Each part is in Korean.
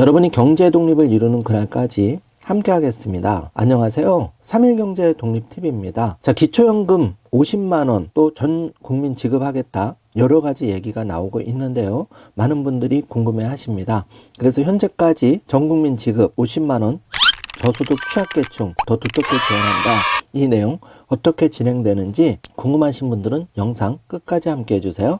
여러분이 경제 독립을 이루는 그날까지 함께 하겠습니다. 안녕하세요. 3일 경제 독립TV입니다. 자, 기초연금 50만원 또 전 국민 지급하겠다. 여러 가지 얘기가 나오고 있는데요. 많은 분들이 궁금해 하십니다. 그래서 현재까지 전 국민 지급 50만원 저소득 취약계층 더 두텁게 지원한다. 이 내용 어떻게 진행되는지 궁금하신 분들은 영상 끝까지 함께 해주세요.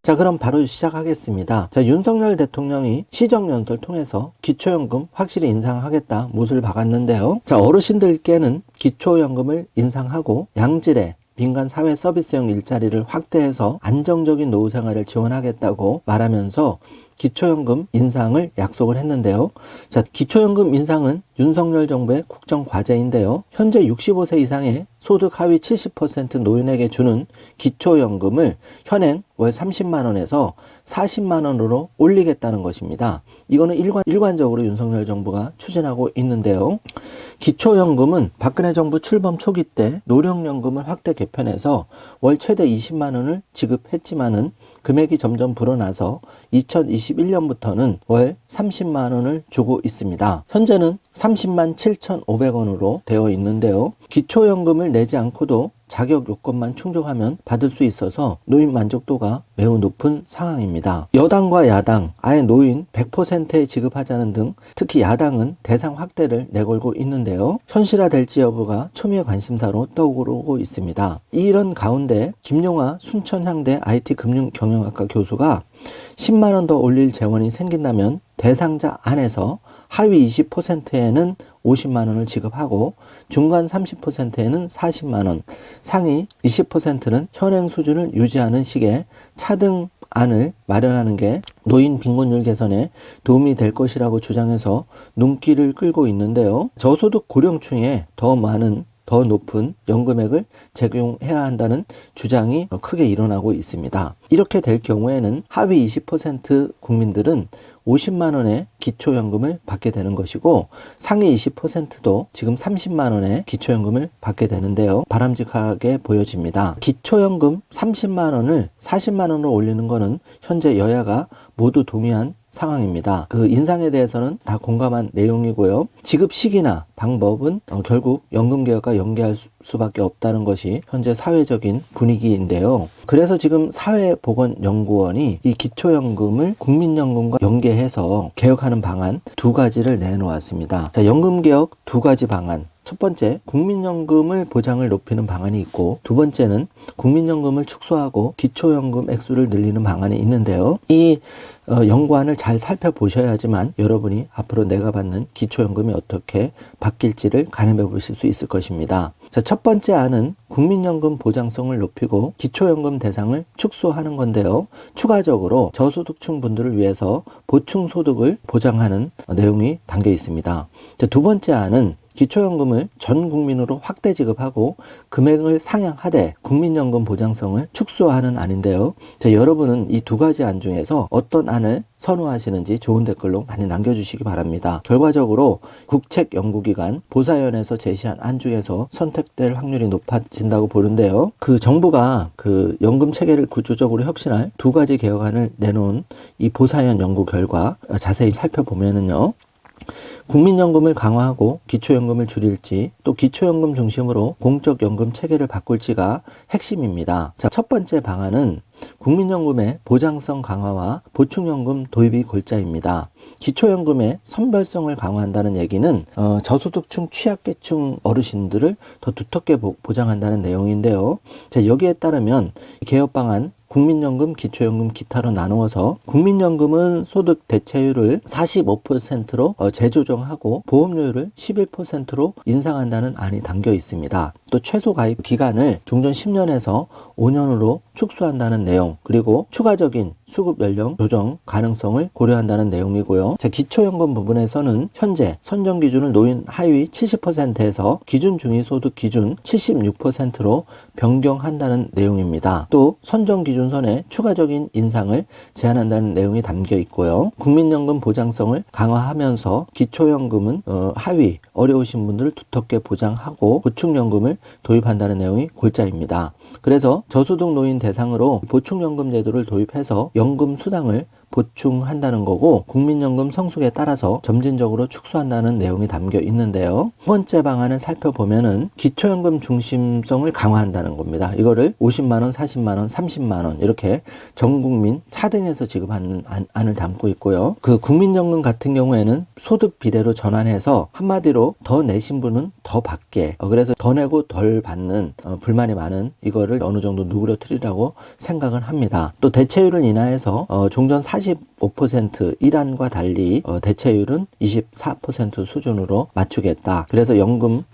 자, 그럼 바로 시작하겠습니다. 자, 윤석열 대통령이 시정연설 통해서 기초연금 확실히 인상하겠다 못을 박았는데요. 자, 어르신들께는 기초연금을 인상하고 양질의 민간 사회 서비스형 일자리를 확대해서 안정적인 노후 생활을 지원하겠다고 말하면서 기초연금 인상을 약속을 했는데요. 자, 기초연금 인상은 윤석열 정부의 국정 과제인데요. 현재 65세 이상의 소득 하위 70% 노인에게 주는 기초연금을 현행 월 30만원에서 40만원으로 올리겠다는 것입니다. 이거는 일관적으로 윤석열 정부가 추진하고 있는데요. 기초연금은 박근혜 정부 출범 초기 때 노령연금을 확대 개편해서 월 최대 20만원을 지급했지만은 금액이 점점 불어나서 2021년부터는 월 30만원을 주고 있습니다. 현재는 30만 7,500원으로 되어 있는데요. 기초연금을 내지 않고도 자격 요건만 충족하면 받을 수 있어서 노인 만족도가 매우 높은 상황입니다. 여당과 야당, 아예 노인 100%에 지급하자는 등 특히 야당은 대상 확대를 내걸고 있는데요. 현실화될지 여부가 초미의 관심사로 떠오르고 있습니다. 이런 가운데 김용하 순천향대 IT금융경영학과 교수가 10만원 더 올릴 재원이 생긴다면 대상자 안에서 하위 20%에는 50만원을 지급하고 중간 30%에는 40만원, 상위 20%는 현행 수준을 유지하는 식의 차등안을 마련하는 게 노인 빈곤율 개선에 도움이 될 것이라고 주장해서 눈길을 끌고 있는데요. 저소득 고령층에 더 높은 연금액을 적용해야 한다는 주장이 크게 일어나고 있습니다. 이렇게 될 경우에는 하위 20% 국민들은 50만원의 기초연금을 받게 되는 것이고 상위 20%도 지금 30만원의 기초연금을 받게 되는데요. 바람직하게 보여집니다. 기초연금 30만원을 40만원으로 올리는 것은 현재 여야가 모두 동의한 상황입니다. 그 인상에 대해서는 다 공감한 내용이고요. 지급 시기나 방법은 결국 연금개혁과 연계할 수밖에 없다는 것이 현재 사회적인 분위기인데요. 그래서 지금 사회보건연구원이 이 기초연금을 국민연금과 연계해서 개혁하는 방안 두 가지를 내놓았습니다. 자, 연금개혁 두 가지 방안. 첫 번째, 국민연금을 보장을 높이는 방안이 있고 두 번째는 국민연금을 축소하고 기초연금 액수를 늘리는 방안이 있는데요. 이 연구안을 잘 살펴보셔야지만 여러분이 앞으로 내가 받는 기초연금이 어떻게 바뀔지를 가늠해 보실 수 있을 것입니다. 자, 첫 번째 안은 국민연금 보장성을 높이고 기초연금 대상을 축소하는 건데요. 추가적으로 저소득층 분들을 위해서 보충소득을 보장하는 내용이 담겨 있습니다. 자, 두 번째 안은 기초연금을 전 국민으로 확대 지급하고 금액을 상향하되 국민연금 보장성을 축소하는 안인데요. 자, 여러분은 이 두 가지 안 중에서 어떤 안을 선호하시는지 좋은 댓글로 많이 남겨주시기 바랍니다. 결과적으로 국책연구기관 보사연에서 제시한 안 중에서 선택될 확률이 높아진다고 보는데요. 그 정부가 그 연금 체계를 구조적으로 혁신할 두 가지 개혁안을 내놓은 이 보사연 연구 결과 자세히 살펴보면은요. 국민연금을 강화하고 기초연금을 줄일지 또 기초연금 중심으로 공적연금 체계를 바꿀지가 핵심입니다. 자, 첫 번째 방안은 국민연금의 보장성 강화와 보충연금 도입이 골자입니다. 기초연금의 선별성을 강화한다는 얘기는 저소득층 취약계층 어르신들을 더 두텁게 보장한다는 내용인데요. 자, 여기에 따르면 개혁 방안 국민연금, 기초연금, 기타로 나누어서 국민연금은 소득 대체율을 45%로 재조정하고 보험료율을 11%로 인상한다는 안이 담겨 있습니다. 또 최소 가입 기간을 종전 10년에서 5년으로 축소한다는 내용, 그리고 추가적인 수급 연령 조정 가능성을 고려한다는 내용이고요. 자, 기초연금 부분에서는 현재 선정 기준을 노인 하위 70%에서 기준 중위소득 기준 76%로 변경한다는 내용입니다. 또 선정 기준 기준선의 추가적인 인상을 제한한다는 내용이 담겨 있고요. 국민연금 보장성을 강화하면서 기초연금은 하위 어려우신 분들을 두텁게 보장하고 보충연금을 도입한다는 내용이 골자입니다. 그래서 저소득 노인 대상으로 보충연금 제도를 도입해서 연금 수당을 보충한다는 거고 국민연금 성숙에 따라서 점진적으로 축소한다는 내용이 담겨 있는데요. 두 번째 방안을 살펴보면은 기초연금 중심성을 강화한다는 겁니다. 이거를 50만원, 40만원, 30만원 이렇게 전국민 차등해서 지급하는 안을 담고 있고요. 그 국민연금 같은 경우에는 소득 비례로 전환해서 한마디로 더 내신 분은 더 받게 그래서 더 내고 덜 받는 불만이 많은 이거를 어느 정도 누그러뜨리라고 생각을 합니다. 또 대체율을 인하해서 종전 45% 일환과 달리 대체율은 24% 수준으로 맞추겠다. 그래서 연금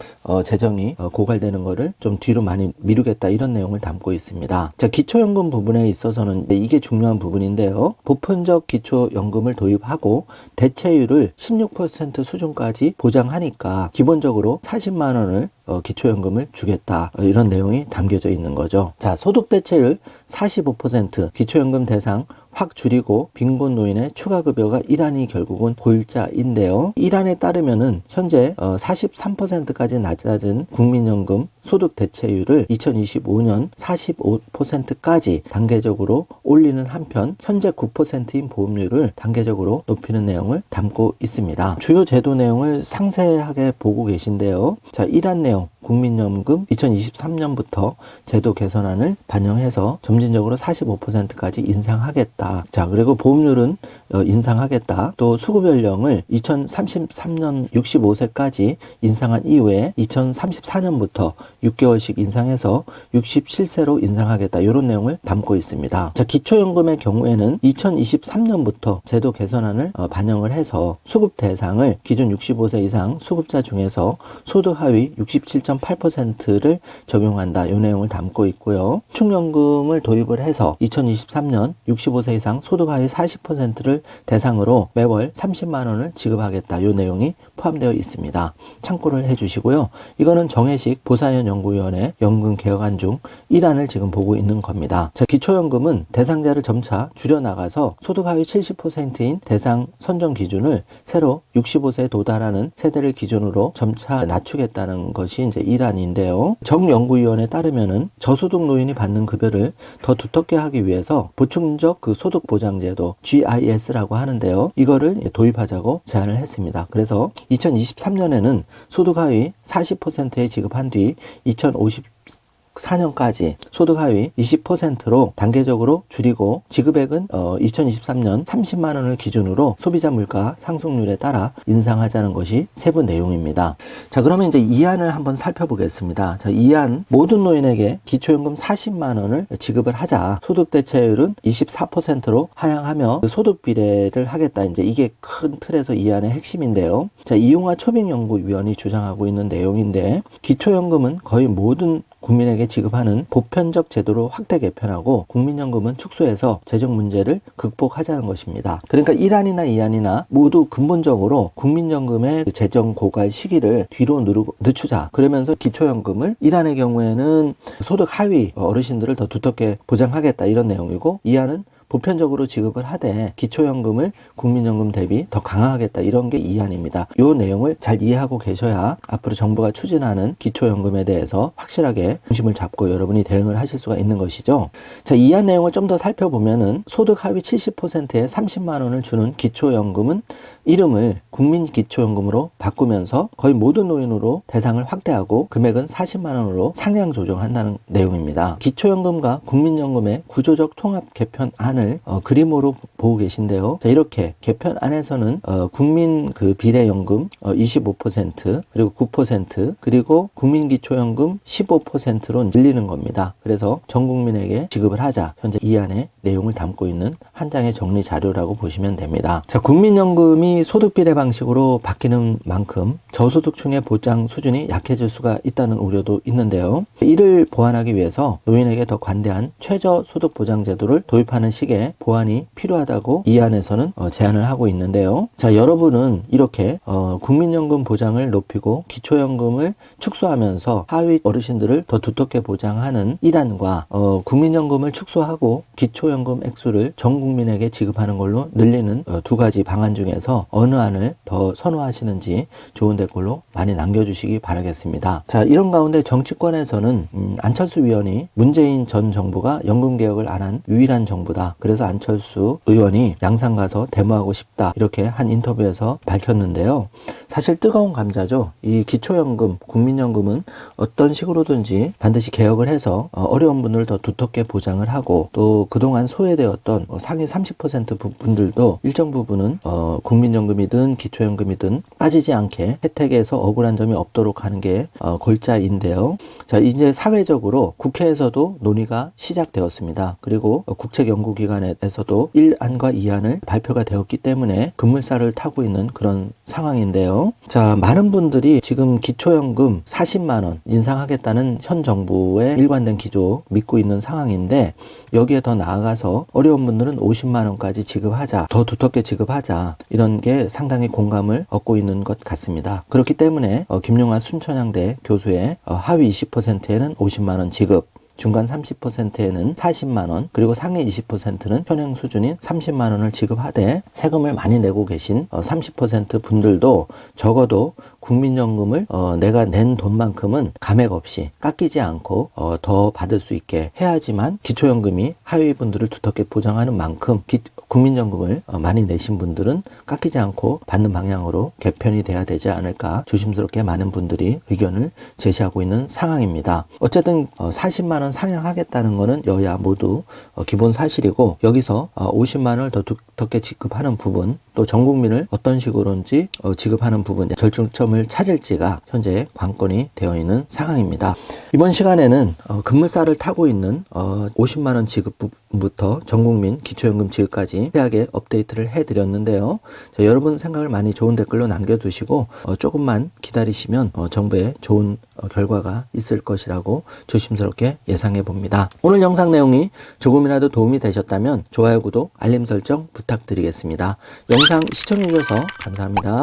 재정이 고갈되는 거를 좀 뒤로 많이 미루겠다 이런 내용을 담고 있습니다. 자, 기초연금 부분에 있어서는 이게 중요한 부분인데요. 보편적 기초연금을 도입하고 대체율을 16% 수준까지 보장하니까 기본적으로 40만 원을 기초연금을 주겠다 이런 내용이 담겨져 있는 거죠. 자, 소득 대체율 45% 기초연금 대상 확 줄이고 빈곤 노인의 추가급여가 1안이 결국은 골자인데요. 1안에 따르면은 현재 43%까지 낮아진 국민연금 소득 대체율을 2025년 45%까지 단계적으로 올리는 한편 현재 9%인 보험료를 단계적으로 높이는 내용을 담고 있습니다. 주요 제도 내용을 상세하게 보고 계신데요. 자, 1안 내용 국민연금 2023년부터 제도 개선안을 반영해서 점진적으로 45%까지 인상하겠다. 자, 그리고 보험료는 인상하겠다. 또 수급 연령을 2033년 65세까지 인상한 이후에 2034년부터 6개월씩 인상해서 67세로 인상하겠다. 이런 내용을 담고 있습니다. 자, 기초연금의 경우에는 2023년부터 제도 개선안을 반영을 해서 수급 대상을 기존 65세 이상 수급자 중에서 소득 하위 67.8%를 적용한다. 이 내용을 담고 있고요. 보충연금을 도입을 해서 2023년 65세 이상 소득 하위 40%를 대상으로 매월 30만 원을 지급하겠다. 이 내용이 포함되어 있습니다. 참고를 해주시고요. 이거는 정혜식 보사연 연구위원회 연금 개혁안 중 1안을 지금 보고 있는 겁니다. 자, 기초연금은 대상자를 점차 줄여나가서 소득 하위 70%인 대상 선정 기준을 새로 65세에 도달하는 세대를 기준으로 점차 낮추겠다는 것이 이제 1안인데요. 정연구위원회에 따르면은 저소득 노인이 받는 급여를 더 두텁게 하기 위해서 보충적 그 소득 보장제도 GIS라고 하는데요. 이거를 도입하자고 제안을 했습니다. 그래서 2023년에는 소득 하위 40%에 지급한 뒤 2054년까지 소득 하위 20%로 단계적으로 줄이고 지급액은 2023년 30만 원을 기준으로 소비자 물가 상승률에 따라 인상하자는 것이 세부 내용입니다. 자, 그러면 이제 2안을 한번 살펴보겠습니다. 자, 2안 모든 노인에게 기초연금 40만 원을 지급을 하자. 소득 대체율은 24%로 하향하며 소득 비례를 하겠다. 이제 이게 큰 틀에서 2안의 핵심인데요. 자, 이용화 초빙연구위원이 주장하고 있는 내용인데 기초연금은 거의 모든 국민에게 지급하는 보편적 제도로 확대 개편하고 국민연금은 축소해서 재정 문제를 극복하자는 것입니다. 그러니까 1안이나 2안이나 모두 근본적으로 국민연금의 재정 고갈 시기를 뒤로 늦추자. 그러면서 기초연금을 1안의 경우에는 소득 하위 어르신들을 더 두텁게 보장하겠다 이런 내용이고 2안은 보편적으로 지급을 하되 기초연금을 국민연금 대비 더 강화하겠다 이런 게 2안입니다. 이 내용을 잘 이해하고 계셔야 앞으로 정부가 추진하는 기초연금에 대해서 확실하게 중심을 잡고 여러분이 대응을 하실 수가 있는 것이죠. 자, 2안 내용을 좀 더 살펴보면은 소득 하위 70%에 30만 원을 주는 기초연금은 이름을 국민기초연금으로 바꾸면서 거의 모든 노인으로 대상을 확대하고 금액은 40만 원으로 상향 조정한다는 내용입니다. 기초연금과 국민연금의 구조적 통합 개편안을 그림으로 보고 계신데요. 자, 이렇게 개편안에서는 국민 그 비례연금 25% 그리고 9% 그리고 국민기초연금 15%로 늘리는 겁니다. 그래서 전 국민에게 지급을 하자. 현재 이 안에 내용을 담고 있는 한 장의 정리 자료라고 보시면 됩니다. 자, 국민연금이 소득 비례 방식으로 바뀌는 만큼 저소득층의 보장 수준이 약해질 수가 있다는 우려도 있는데요. 이를 보완하기 위해서 노인에게 더 관대한 최저 소득 보장 제도를 도입하는 시기 방식의 보완이 필요하다고 이 안에서는 제안을 하고 있는데요. 자, 여러분은 이렇게 국민연금 보장을 높이고 기초연금을 축소하면서 하위 어르신들을 더 두텁게 보장하는 1안과 국민연금을 축소하고 기초연금 액수를 전 국민에게 지급하는 걸로 늘리는 두 가지 방안 중에서 어느 안을 더 선호하시는지 좋은 댓글로 많이 남겨주시기 바라겠습니다. 자, 이런 가운데 정치권에서는 안철수 위원이 문재인 전 정부가 연금개혁을 안 한 유일한 정부다. 그래서 안철수 의원이 양산 가서 데모하고 싶다. 이렇게 한 인터뷰에서 밝혔는데요. 사실 뜨거운 감자죠. 이 기초연금, 국민연금은 어떤 식으로든지 반드시 개혁을 해서 어려운 분들을 더 두텁게 보장을 하고 또 그동안 소외되었던 상위 30% 분들도 일정 부분은 국민연금이든 기초연금이든 빠지지 않게 혜택에서 억울한 점이 없도록 하는 게 골자인데요. 자, 이제 사회적으로 국회에서도 논의가 시작되었습니다. 그리고 국책연구기관에서도 1안과 2안을 발표가 되었기 때문에 급물살을 타고 있는 그런 상황인데요. 자, 많은 분들이 지금 기초연금 40만원 인상하겠다는 현 정부의 일관된 기조 믿고 있는 상황인데 여기에 더 나아가서 어려운 분들은 50만원까지 지급하자, 더 두텁게 지급하자, 이런 게 상당히 공감을 얻고 있는 것 같습니다. 그렇기 때문에 김용환 순천향대 교수의 하위 20%에는 50만원 지급, 중간 30%에는 40만원, 그리고 상위 20%는 현행 수준인 30만원을 지급하되 세금을 많이 내고 계신 30% 분들도 적어도 국민연금을 내가 낸 돈만큼은 감액 없이 깎이지 않고 더 받을 수 있게 해야지만 기초연금이 하위 분들을 두텁게 보장하는 만큼 국민연금을 많이 내신 분들은 깎이지 않고 받는 방향으로 개편이 돼야 되지 않을까 조심스럽게 많은 분들이 의견을 제시하고 있는 상황입니다. 어쨌든 40만원 상향하겠다는 것은 여야 모두 기본 사실이고 여기서 50만원을 더 두텁게 지급하는 부분 또 전 국민을 어떤 식으로든지 지급하는 부분 절충점을 찾을지가 현재 관건이 되어 있는 상황입니다. 이번 시간에는 급물살을 타고 있는 50만원 지급부터 전국민 기초연금 지급까지 세세하게 업데이트를 해드렸는데요. 자, 여러분 생각을 많이 좋은 댓글로 남겨두시고 조금만 기다리시면 정부의 좋은 결과가 있을 것이라고 조심스럽게 예상해 봅니다. 오늘 영상 내용이 조금이라도 도움이 되셨다면 좋아요, 구독, 알림 설정 부탁드리겠습니다. 영상 시청해 주셔서 감사합니다.